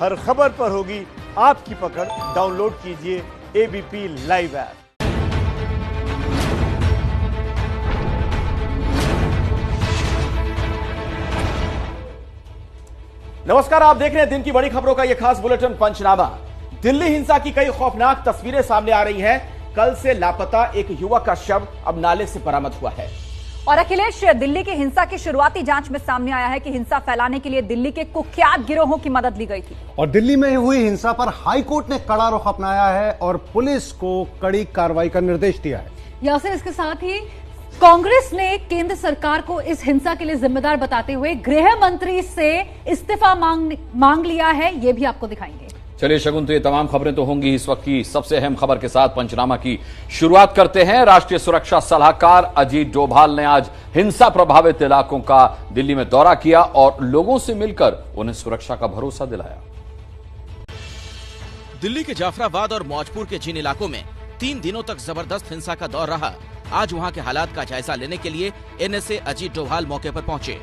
हर खबर पर होगी आपकी पकड़। डाउनलोड कीजिए एबीपी लाइव ऐप। नमस्कार, आप देख रहे हैं दिन की बड़ी खबरों का यह खास बुलेटिन पंचनामा। दिल्ली हिंसा की कई खौफनाक तस्वीरें सामने आ रही हैं। कल से लापता एक युवक का शव अब नाले से बरामद हुआ है। और अखिलेश, दिल्ली की हिंसा की शुरुआती जांच में सामने आया है कि हिंसा फैलाने के लिए दिल्ली के कुख्यात गिरोहों की मदद ली गई थी। और दिल्ली में हुई हिंसा पर हाई कोर्ट ने कड़ा रुख अपनाया है और पुलिस को कड़ी कार्रवाई का निर्देश दिया है। यासिर, इसके साथ ही कांग्रेस ने केंद्र सरकार को इस हिंसा के लिए जिम्मेदार बताते हुए गृह मंत्री से इस्तीफा मांग लिया है। यह भी आपको दिखाएंगे। चलिए शगुन, तो ये तमाम खबरें तो होंगी। इस वक्त की सबसे अहम खबर के साथ पंचनामा की शुरुआत करते हैं। राष्ट्रीय सुरक्षा सलाहकार अजीत डोभाल ने आज हिंसा प्रभावित इलाकों का दिल्ली में दौरा किया और लोगों से मिलकर उन्हें सुरक्षा का भरोसा दिलाया। दिल्ली के जाफराबाद और मौजपुर के जिन इलाकों में 3 दिनों तक जबरदस्त हिंसा का दौर रहा, आज वहां के हालात का जायजा लेने के लिए एनएसए अजीत डोभाल मौके पर पहुंचे।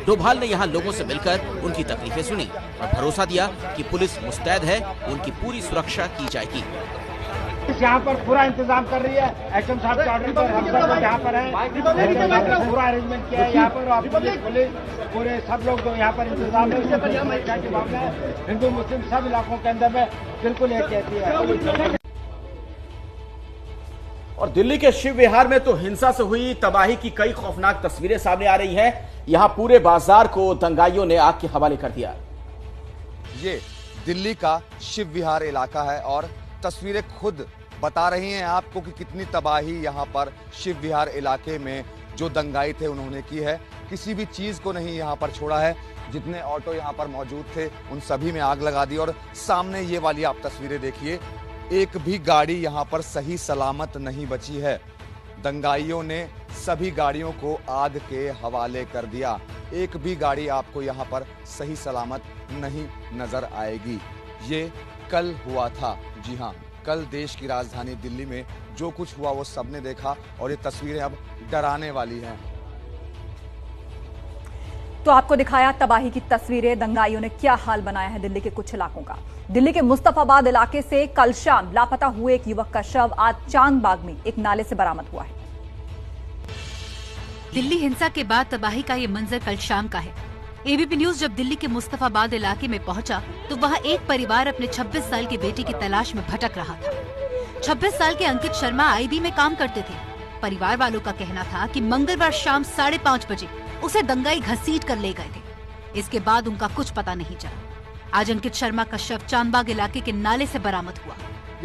डोभाल ने यहां लोगों से मिलकर उनकी तकलीफें सुनी और भरोसा दिया कि पुलिस मुस्तैद है, उनकी पूरी सुरक्षा की जाएगी। यहाँ पर पूरा इंतजाम कर रही है। एचएम साहब के ऑर्डर पर हम सब यहाँ पर हैं, पूरा अरेंजमेंट किया है यहाँ पर। पुलिस पूरे सब लोग जो यहाँ पर इंतजाम है। हिंदू मुस्लिम सब इलाकों के अंदर में बिल्कुल एक कहती है। और दिल्ली के शिव विहार में तो हिंसा से हुई तबाही की कई खौफनाक तस्वीरें सामने आ रही हैं। यहां पूरे बाजार को दंगाइयों ने आग के हवाले कर दिया। ये दिल्ली का शिव विहार इलाका है और तस्वीरें खुद बता रही हैं आपको कि कितनी तबाही यहां पर शिव विहार इलाके में जो दंगाई थे उन्होंने की है। किसी भी चीज को नहीं यहां पर छोड़ा है। जितने ऑटो यहां पर मौजूद थे उन सभी में आग लगा दी। और सामने ये वाली आप तस्वीरें देखिए, एक भी गाड़ी यहां पर सही सलामत नहीं बची है। दंगाइयों ने सभी गाड़ियों को आग के हवाले कर दिया। एक भी गाड़ी आपको यहां पर सही सलामत नहीं नजर आएगी। ये कल हुआ था। जी हां, कल देश की राजधानी दिल्ली में जो कुछ हुआ वो सबने देखा और ये तस्वीरें अब डराने वाली हैं। तो आपको दिखाया तबाही की तस्वीरें। दंगाइयों ने क्या हाल बनाया है दिल्ली के कुछ इलाकों का। दिल्ली के मुस्तफाबाद इलाके से कल शाम लापता हुए एक युवक का शव आज चांदबाग में एक नाले से बरामद हुआ है। दिल्ली हिंसा के बाद तबाही का ये मंजर कल शाम का है। एबीपी न्यूज जब दिल्ली के मुस्तफाबाद इलाके में पहुंचा तो वहां एक परिवार अपने 26 साल की बेटी की तलाश में भटक रहा था। 26 साल के अंकित शर्मा आईबी में काम करते थे। परिवार वालों का कहना था कि मंगलवार शाम 5:30 बजे उसे दंगाई घसीट कर ले गए थे। इसके बाद उनका कुछ पता नहीं चला। आज अंकित शर्मा का शव चांदबाग इलाके के नाले से बरामद हुआ।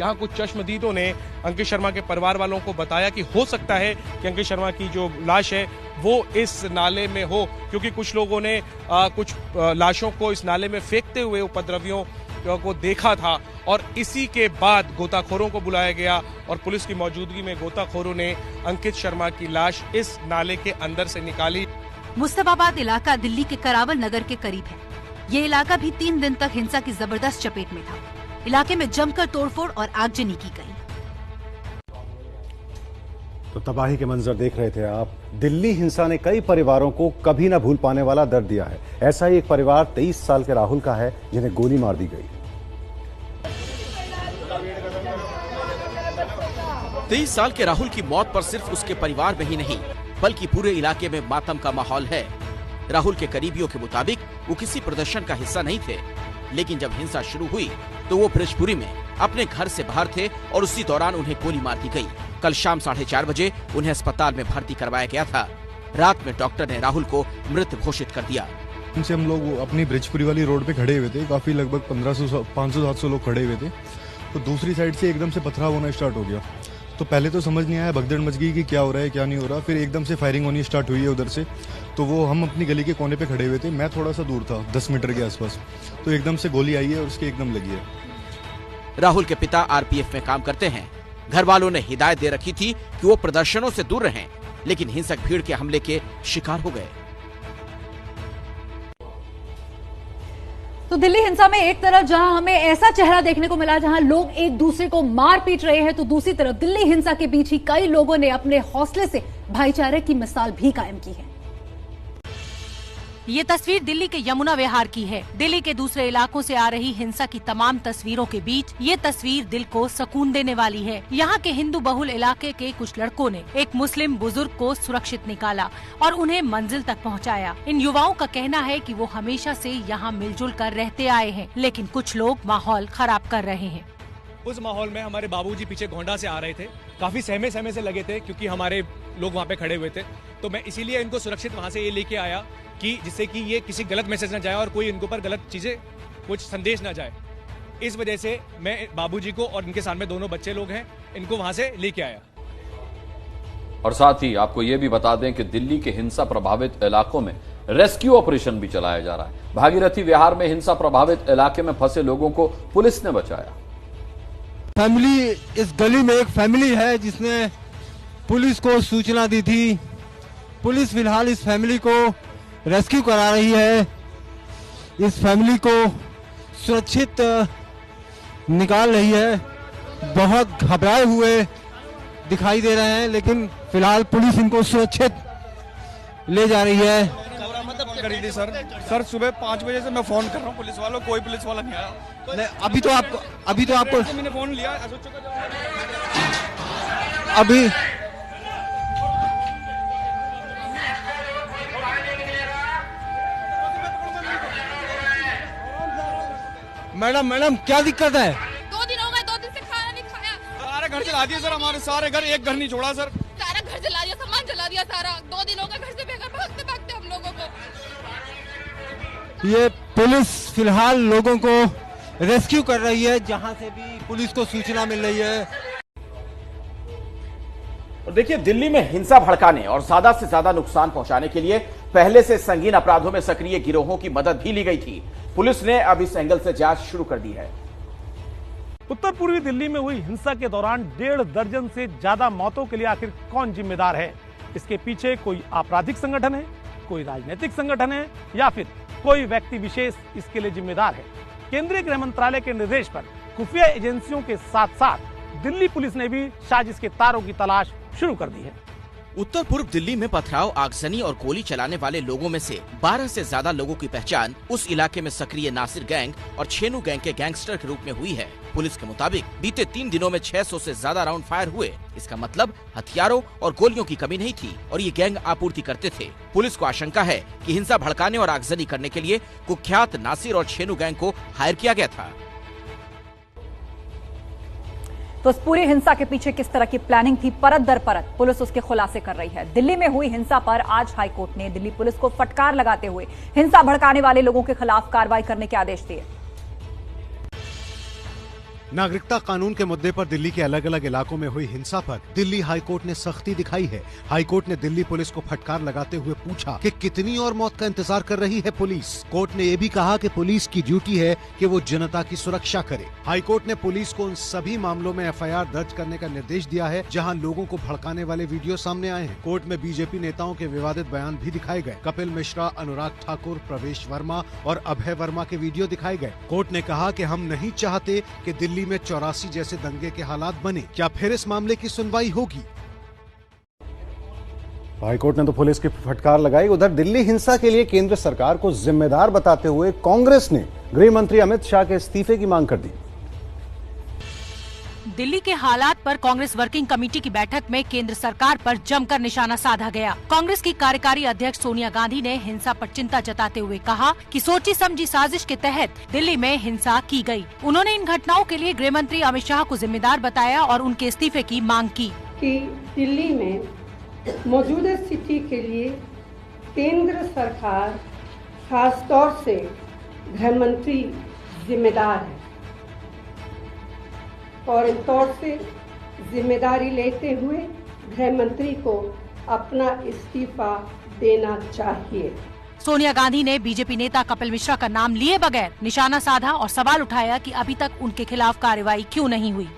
यहाँ कुछ चश्मदीदों ने अंकित शर्मा के परिवार वालों को बताया कि हो सकता है कि अंकित शर्मा की जो लाश है वो इस नाले में हो, क्योंकि कुछ लोगों ने कुछ लाशों को इस नाले में फेंकते हुए उपद्रवियों को देखा था। और इसी के बाद गोताखोरों को बुलाया गया और पुलिस की मौजूदगी में गोताखोरों ने अंकित शर्मा की लाश इस नाले के अंदर से निकाली। मुस्तफाबाद इलाका दिल्ली के करावल नगर के करीब है। ये इलाका भी 3 दिन तक हिंसा की जबरदस्त चपेट में था। इलाके में जमकर तोड़फोड़ और आगजनी की गई। तो तबाही के मंजर देख रहे थे आप। दिल्ली हिंसा ने कई परिवारों को कभी ना भूल पाने वाला दर्द दिया है। ऐसा ही एक परिवार 23 साल के राहुल का है जिन्हें गोली मार दी गई। 23 साल के राहुल की मौत पर सिर्फ उसके परिवार में ही नहीं बल्कि पूरे इलाके में मातम का माहौल है। राहुल के करीबियों के मुताबिक वो किसी प्रदर्शन का हिस्सा नहीं थे, लेकिन जब हिंसा शुरू हुई तो वो ब्रिजपुरी में अपने घर से बाहर थे और उसी दौरान उन्हें गोली मार दी गई। कल शाम 4:30 बजे उन्हें अस्पताल में भर्ती करवाया गया था। रात में डॉक्टर ने राहुल को मृत घोषित कर दिया। उनसे हम लोग अपनी ब्रिजपुरी वाली रोड पे खड़े हुए थे। काफी लगभग 500-700 लोग खड़े हुए थे। तो दूसरी साइड से एकदम से पथराव होना स्टार्ट हो गया। तो पहले तो समझ नहीं आया, भगदड़ मच गई कि क्या हो रहा है क्या नहीं हो रहा। फिर एकदम से फायरिंग होनी स्टार्ट हुई है उधर से। तो वो हम अपनी गली के कोने पे खड़े हुए थे, मैं थोड़ा सा दूर था 10 मीटर के आसपास। तो एकदम से गोली आई है और उसके एकदम लगी है। राहुल के पिता आरपीएफ में काम करते हैं। घर वालों ने हिदायत दे रखी थी कि वो प्रदर्शनों से दूर रहें, लेकिन हिंसक भीड़ के हमले के शिकार हो गए। तो दिल्ली हिंसा में एक तरफ जहां हमें ऐसा चेहरा देखने को मिला जहां लोग एक दूसरे को मार पीट रहे हैं, तो दूसरी तरफ दिल्ली हिंसा के बीच ही कई लोगों ने अपने हौसले से भाईचारे की मिसाल भी कायम की है। ये तस्वीर दिल्ली के यमुना विहार की है। दिल्ली के दूसरे इलाकों से आ रही हिंसा की तमाम तस्वीरों के बीच ये तस्वीर दिल को सुकून देने वाली है। यहाँ के हिंदू बहुल इलाके के कुछ लड़कों ने एक मुस्लिम बुजुर्ग को सुरक्षित निकाला और उन्हें मंजिल तक पहुँचाया। इन युवाओं का कहना है कि वो हमेशा से यहाँ मिलजुल कर रहते आए हैं, लेकिन कुछ लोग माहौल खराब कर रहे हैं। उस माहौल में हमारे बाबूजी पीछे गोंडा से आ रहे थे, काफी सहमे सहमे से लगे थे क्योंकि हमारे लोग वहाँ पे खड़े हुए थे। तो मैं इसीलिए इनको सुरक्षित वहाँ से ये लेके आया कि जिससे कि ये किसी गलत मैसेज न जाए और कोई इनको पर गलत चीजें कुछ संदेश न जाए। इस वजह से मैं बाबूजी को और इनके सामने दोनों बच्चे लोग हैं, इनको वहाँ से लेके आया। और साथ ही आपको यह भी बता दें कि दिल्ली के हिंसा प्रभावित इलाकों में रेस्क्यू ऑपरेशन भी चलाया जा रहा है। भागीरथी विहार में हिंसा प्रभावित इलाके में फंसे लोगों को पुलिस ने बचाया। फैमिली, इस गली में एक फैमिली है जिसने पुलिस को सूचना दी थी। पुलिस फिलहाल इस फैमिली को रेस्क्यू करा रही है। इस फैमिली को सुरक्षित निकाल रही है। बहुत घबराए हुए दिखाई दे रहे हैं, लेकिन फिलहाल पुलिस इनको सुरक्षित ले जा रही है। करी थी सर सुबह 5 बजे से मैं फोन कर रहा हूँ पुलिस वालों, कोई पुलिस वाला नहीं आया। नहीं, अभी तो आपको मैंने फोन लिया अभी मैडम क्या दिक्कत है? 2 दिन हो गए, 2 दिन से खाना नहीं खाया। सारे घर जला दिए सर, हमारे सारे घर, एक घर नहीं छोड़ा सर। सारा घर जला दिया, सामान जला दिया सारा। 2 दिन हो गए घर से बेघर भागते भागते हम लोगों को। ये पुलिस फिलहाल लोगों को रेस्क्यू कर रही है, जहां से भी पुलिस को सूचना मिल रही है। और देखिए, दिल्ली में हिंसा भड़काने और ज्यादा से ज्यादा नुकसान पहुंचाने के लिए पहले से संगीन अपराधों में सक्रिय गिरोहों की मदद भी ली गई थी। पुलिस ने अब इस एंगल से जांच शुरू कर दी है। उत्तर पूर्वी दिल्ली में हुई हिंसा के दौरान 1.5 दर्जन से ज्यादा मौतों के लिए आखिर कौन जिम्मेदार है? इसके पीछे कोई आपराधिक संगठन है, कोई राजनीतिक संगठन है, या फिर कोई व्यक्ति विशेष इसके लिए जिम्मेदार है? केंद्रीय गृह मंत्रालय के निर्देश पर खुफिया एजेंसियों के साथ साथ दिल्ली पुलिस ने भी साजिश के तारों की तलाश शुरू कर दी है। उत्तर पूर्व दिल्ली में पथराव, आगजनी और गोली चलाने वाले लोगों में से 12 से ज्यादा लोगों की पहचान उस इलाके में सक्रिय नासिर गैंग और छेनू गैंग के गैंगस्टर के रूप में हुई है। पुलिस के मुताबिक बीते 3 दिनों में 600 से ज्यादा राउंड फायर हुए। इसका मतलब हथियारों और गोलियों की कमी नहीं थी और ये गैंग आपूर्ति करते थे। पुलिस को आशंका है कि हिंसा भड़काने और आगजनी करने के लिए कुख्यात नासिर और छेनू गैंग को हायर किया गया था। तो इस पूरी हिंसा के पीछे किस तरह की प्लानिंग थी, परत दर परत पुलिस उसके खुलासे कर रही है। दिल्ली में हुई हिंसा पर आज हाईकोर्ट ने दिल्ली पुलिस को फटकार लगाते हुए हिंसा भड़काने वाले लोगों के खिलाफ कार्रवाई करने के आदेश दिए। नागरिकता कानून के मुद्दे पर दिल्ली के अलग अलग इलाकों में हुई हिंसा पर दिल्ली हाईकोर्ट ने सख्ती दिखाई है। हाईकोर्ट ने दिल्ली पुलिस को फटकार लगाते हुए पूछा कि कितनी और मौत का इंतजार कर रही है पुलिस। कोर्ट ने ये भी कहा कि पुलिस की ड्यूटी है कि वो जनता की सुरक्षा करे। हाईकोर्ट ने पुलिस को उन सभी मामलों में एफआईआर दर्ज करने का निर्देश दिया है जहां लोगों को भड़काने वाले वीडियो सामने आए हैं। कोर्ट में बीजेपी नेताओं के विवादित बयान भी दिखाए गए। कपिल मिश्रा, अनुराग ठाकुर, प्रवेश वर्मा और अभय वर्मा के वीडियो दिखाए गए। कोर्ट ने कहा कि हम नहीं चाहते कि दिल्ली में 84 जैसे दंगे के हालात बने। क्या फिर इस मामले की सुनवाई होगी? हाईकोर्ट ने तो पुलिस की फटकार लगाई। उधर दिल्ली हिंसा के लिए केंद्र सरकार को जिम्मेदार बताते हुए कांग्रेस ने गृह मंत्री अमित शाह के इस्तीफे की मांग कर दी। दिल्ली के हालात पर कांग्रेस वर्किंग कमेटी की बैठक में केंद्र सरकार पर जमकर निशाना साधा गया। कांग्रेस की कार्यकारी अध्यक्ष सोनिया गांधी ने हिंसा पर चिंता जताते हुए कहा कि सोची समझी साजिश के तहत दिल्ली में हिंसा की गई। उन्होंने इन घटनाओं के लिए गृह मंत्री अमित शाह को जिम्मेदार बताया और उनके इस्तीफे की मांग की। कि दिल्ली में मौजूदा स्थिति के लिए केंद्र सरकार खास तौर से गृह मंत्री जिम्मेदार है और इन तौर से जिम्मेदारी लेते हुए गृह मंत्री को अपना इस्तीफा देना चाहिए। सोनिया गांधी ने बीजेपी नेता कपिल मिश्रा का नाम लिए बगैर निशाना साधा और सवाल उठाया कि अभी तक उनके खिलाफ कार्रवाई क्यों नहीं हुई।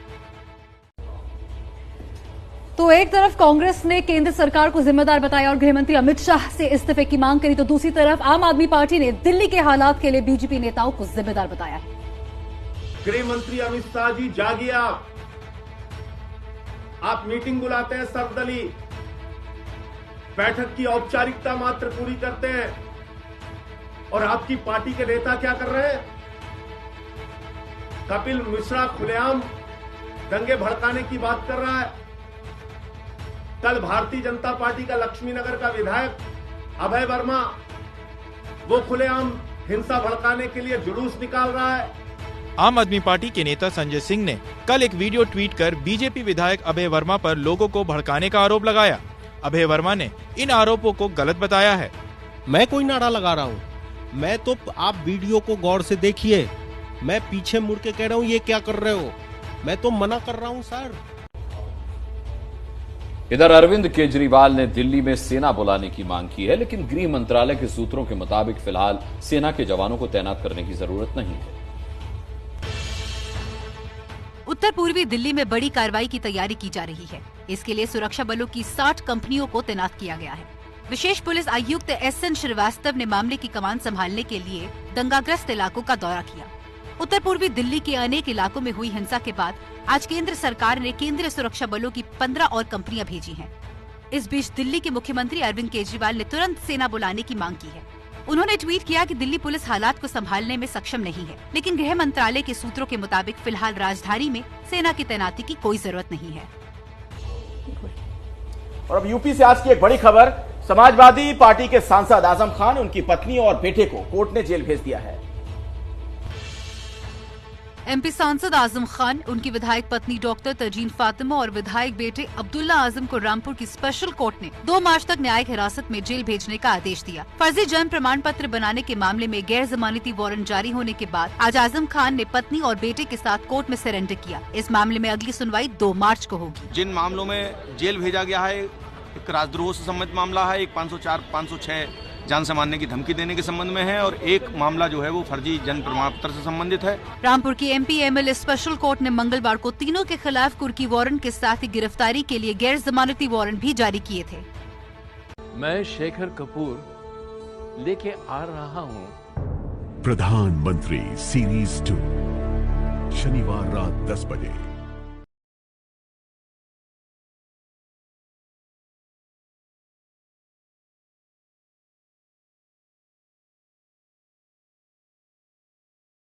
तो एक तरफ कांग्रेस ने केंद्र सरकार को जिम्मेदार बताया और गृह मंत्री अमित शाह से इस्तीफे की मांग करी, तो दूसरी तरफ आम आदमी पार्टी ने दिल्ली के हालात के लिए बीजेपी नेताओं को जिम्मेदार बताया है। गृह मंत्री अमित शाह जी, जागिए। आप मीटिंग बुलाते हैं सर्वदलीय, बैठक की औपचारिकता मात्र पूरी करते हैं, और आपकी पार्टी के नेता क्या कर रहे हैं? कपिल मिश्रा खुलेआम दंगे भड़काने की बात कर रहा है। कल भारतीय जनता पार्टी का लक्ष्मीनगर का विधायक अभय वर्मा वो खुलेआम हिंसा भड़काने के लिए जुलूस निकाल रहा है। आम आदमी पार्टी के नेता संजय सिंह ने कल एक वीडियो ट्वीट कर बीजेपी विधायक अभय वर्मा पर लोगों को भड़काने का आरोप लगाया। अभय वर्मा ने इन आरोपों को गलत बताया है। मैं कोई नारा लगा रहा हूँ, मैं तो आप वीडियो को गौर से देखिए, मैं पीछे मुड़ के कह रहा हूँ ये क्या कर रहे हो, मैं तो मना कर रहा हूँ सर। इधर अरविंद केजरीवाल ने दिल्ली में सेना बुलाने की मांग की है, लेकिन गृह मंत्रालय के सूत्रों के मुताबिक फिलहाल सेना के जवानों को तैनात करने की जरूरत नहीं है। उत्तर पूर्वी दिल्ली में बड़ी कार्रवाई की तैयारी की जा रही है। इसके लिए सुरक्षा बलों की 60 कंपनियों को तैनात किया गया है। विशेष पुलिस आयुक्त SN श्रीवास्तव ने मामले की कमान संभालने के लिए दंगाग्रस्त इलाकों का दौरा किया। उत्तर पूर्वी दिल्ली के अनेक इलाकों में हुई हिंसा के बाद आज केंद्र सरकार ने केंद्रीय सुरक्षा बलों की 15 और कंपनियां भेजी हैं। इस बीच दिल्ली के मुख्यमंत्री अरविंद केजरीवाल ने तुरंत सेना बुलाने की मांग की है। उन्होंने ट्वीट किया कि दिल्ली पुलिस हालात को संभालने में सक्षम नहीं है, लेकिन गृह मंत्रालय के सूत्रों के मुताबिक फिलहाल राजधानी में सेना की तैनाती की कोई जरूरत नहीं है। और अब यूपी से आज की एक बड़ी खबर, समाजवादी पार्टी के सांसद आजम खान, उनकी पत्नी और बेटे को कोर्ट ने जेल भेज दिया है। MP सांसद आजम खान, उनकी विधायक पत्नी डॉक्टर तजीन फातिमा और विधायक बेटे अब्दुल्ला आजम को रामपुर की स्पेशल कोर्ट ने 2 मार्च तक न्यायिक हिरासत में जेल भेजने का आदेश दिया। फर्जी जन्म प्रमाण पत्र बनाने के मामले में गैर जमानती वारंट जारी होने के बाद आज आजम खान ने पत्नी और बेटे के साथ कोर्ट में सरेंडर किया। इस मामले में अगली सुनवाई 2 मार्च को होगी। जिन मामलों में जेल भेजा गया है, एक राजद्रोह से संबंधित मामला है, एक 504, 506 जान से मारने की धमकी देने के संबंध में है, और एक मामला जो है वो फर्जी जन्म प्रमाण पत्र से संबंधित है। रामपुर की MP MLA स्पेशल कोर्ट ने मंगलवार को तीनों के खिलाफ कुर्की वारंट के साथ ही गिरफ्तारी के लिए गैर जमानती वारंट भी जारी किए थे। मैं शेखर कपूर लेके आ रहा हूँ प्रधानमंत्री सीरीज 2 शनिवार रात 10 बजे।